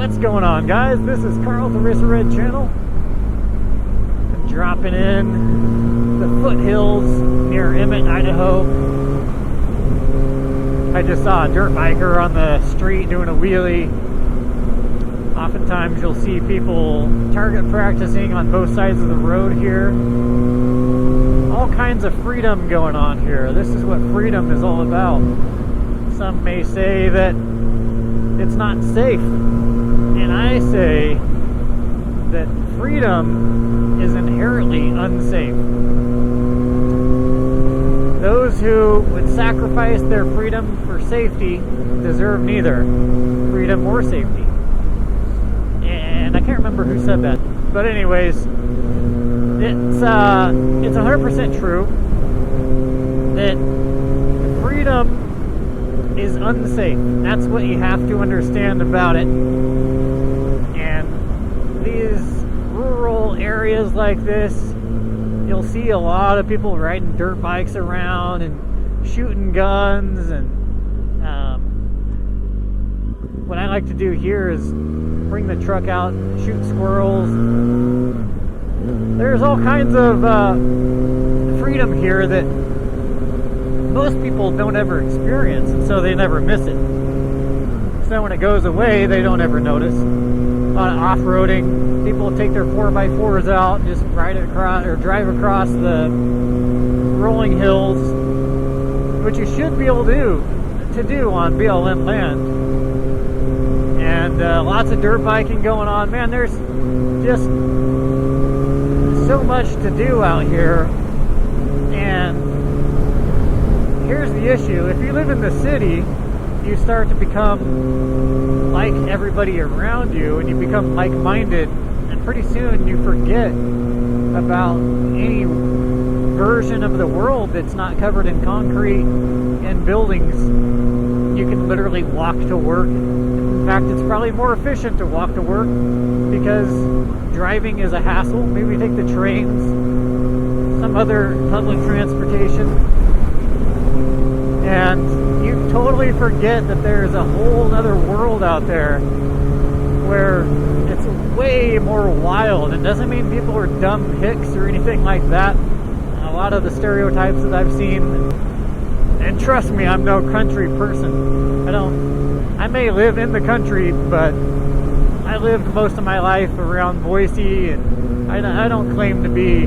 What's going on, guys? This is Carl, the Racerred channel. I'm dropping in the foothills near Emmett, Idaho. I just saw a dirt biker on the street doing a wheelie. Oftentimes you'll see people target practicing on both sides of the road here. All kinds of freedom going on here. This is what freedom is all about. Some may say that it's not safe. And I say that freedom is inherently unsafe. Those who would sacrifice their freedom for safety deserve neither freedom or safety. And I can't remember who said that. But anyways, it's 100% true that freedom is unsafe. That's what you have to understand about it. And these rural areas like this, you'll see a lot of people riding dirt bikes around and shooting guns. And what I like to do here is bring the truck out and shoot squirrels. There's all kinds of freedom here that most people don't ever experience, and so they never miss it. So when it goes away, they don't ever notice. A lot of off-roading, people take their 4x4s out and just ride it across or drive across the rolling hills, which you should be able to do on BLM land. And lots of dirt biking going on. Man, there's just so much to do out here. And here's the issue. If you live in the city, you start to become like everybody around you, and you become like-minded, and pretty soon you forget about any version of the world that's not covered in concrete and buildings. You can literally walk to work. In fact, it's probably more efficient to walk to work because driving is a hassle. Maybe take the trains, some other public transportation. And you totally forget that there's a whole other world out there where it's way more wild. It doesn't mean people are dumb hicks or anything like that. A lot of the stereotypes that I've seen, and trust me, I'm no country person. I may live in the country, but I lived most of my life around Boise, and I don't claim to be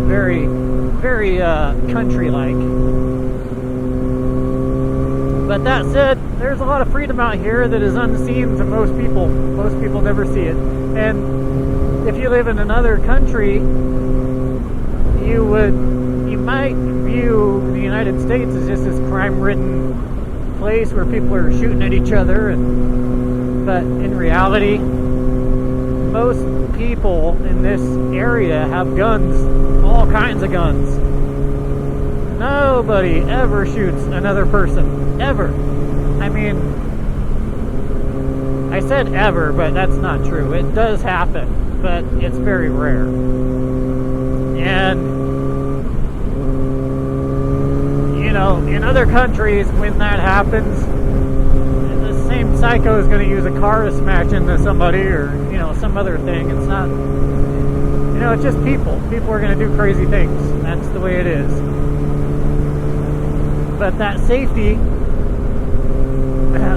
very country-like. But that said, there's a lot of freedom out here that is unseen to most people. Most people never see it. And if you live in another country, you might view the United States as just this crime-ridden place where people are shooting at each other. But in reality, most people in this area have guns, all kinds of guns. Nobody ever shoots another person, ever. I mean, I said ever, but that's not true. It does happen, but it's very rare. And, you know, in other countries, when that happens, the same psycho is going to use a car to smash into somebody or, you know, some other thing. It's not, you know, it's just people. People are going to do crazy things. That's the way it is. But that safety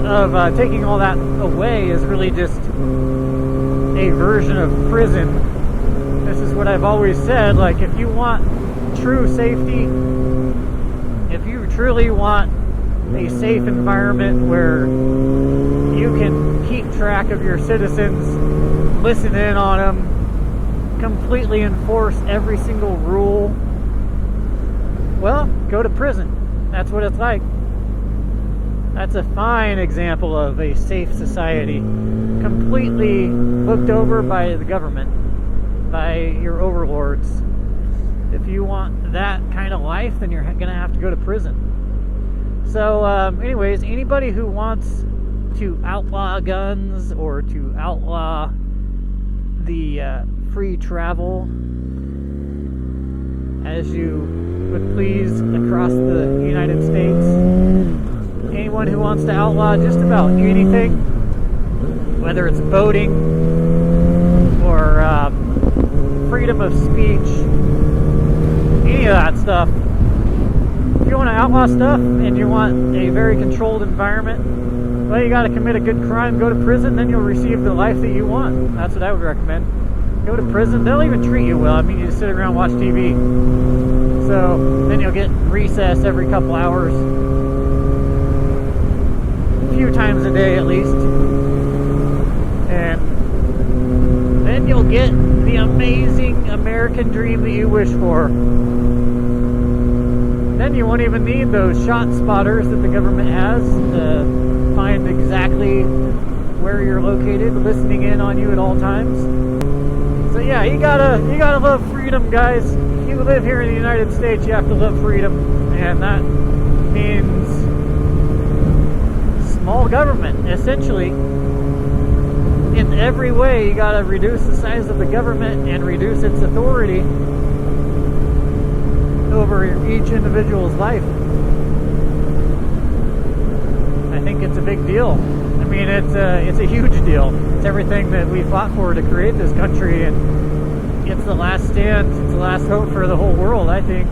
of taking all that away is really just a version of prison. This is what I've always said. Like, if you want true safety, if you truly want a safe environment where you can keep track of your citizens, listen in on them, completely enforce every single rule, well, go to prison. That's what it's like. That's a fine example of a safe society, completely looked over by the government, by your overlords. If you want that kind of life, then you're going to have to go to prison. So, anyways, anybody who wants to outlaw guns or to outlaw the free travel as you would please across the United States, anyone who wants to outlaw just about anything, whether it's voting or freedom of speech, any of that stuff. If you want to outlaw stuff and you want a very controlled environment, well, you got to commit a good crime, go to prison, then you'll receive the life that you want. That's what I would recommend. Go to prison, they'll even treat you well. I mean, you just sit around and watch TV. So then you'll get recess every couple hours, a few times a day at least. And then you'll get the amazing American dream that you wish for. Then you won't even need those shot spotters that the government has to find exactly where you're located, listening in on you at all times. So yeah, you gotta love freedom, guys. If you live here in the United States, you have to love freedom, and that means small government, essentially. In every way, you gotta reduce the size of the government and reduce its authority over each individual's life. I think it's a big deal. I mean, it's a huge deal. It's everything that we fought for to create this country, and it's the last stand. It's the last hope for the whole world, I think.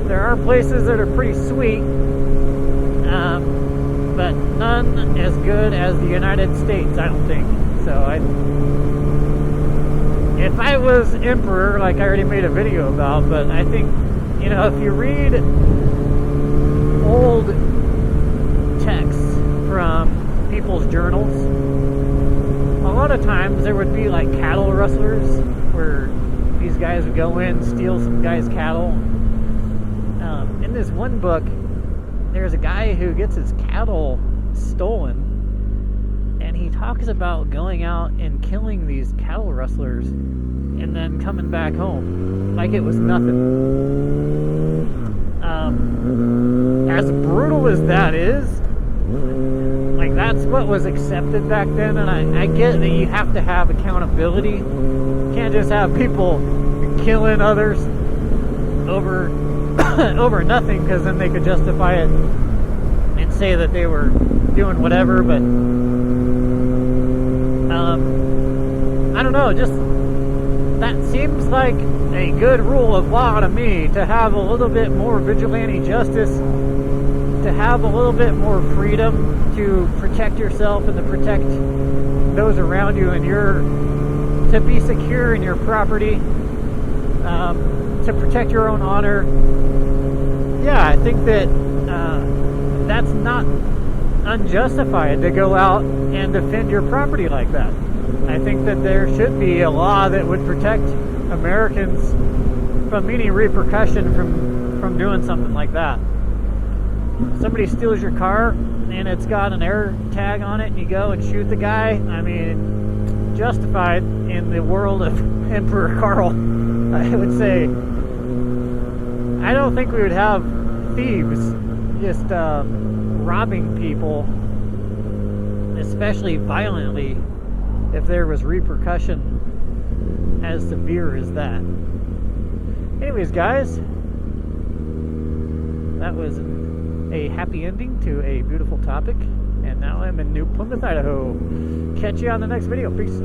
There are places that are pretty sweet, but none as good as the United States, I don't think. So if I was emperor, like I already made a video about, but I think, you know, if you read old texts from people's journals, a lot of times there would be like cattle rustlers where these guys would go in, steal some guy's cattle. In this one book, there's a guy who gets his cattle stolen, and he talks about going out and killing these cattle rustlers and then coming back home like it was nothing. As brutal as that is, like, that's what was accepted back then, and I get that you have to have accountability. You can't just have people killing others over over nothing, because then they could justify it and say that they were doing whatever. But I don't know, just that seems like a good rule of law to me, to have a little bit more vigilante justice, to have a little bit more freedom to protect yourself and to protect those around you, and to be secure in your property, to protect your own honor. Yeah, I think that that's not unjustified to go out and defend your property like that. I think that there should be a law that would protect Americans from any repercussion from doing something like that. Somebody steals your car and it's got an air tag on it, and you go and shoot the guy. I mean, justified in the world of Emperor Carl, I would say. I don't think we would have thieves just robbing people, especially violently, if there was repercussion as severe as that. Anyways, guys, that was a happy ending to a beautiful topic, and now I'm in New Plymouth, Idaho. Catch you on the next video. Peace.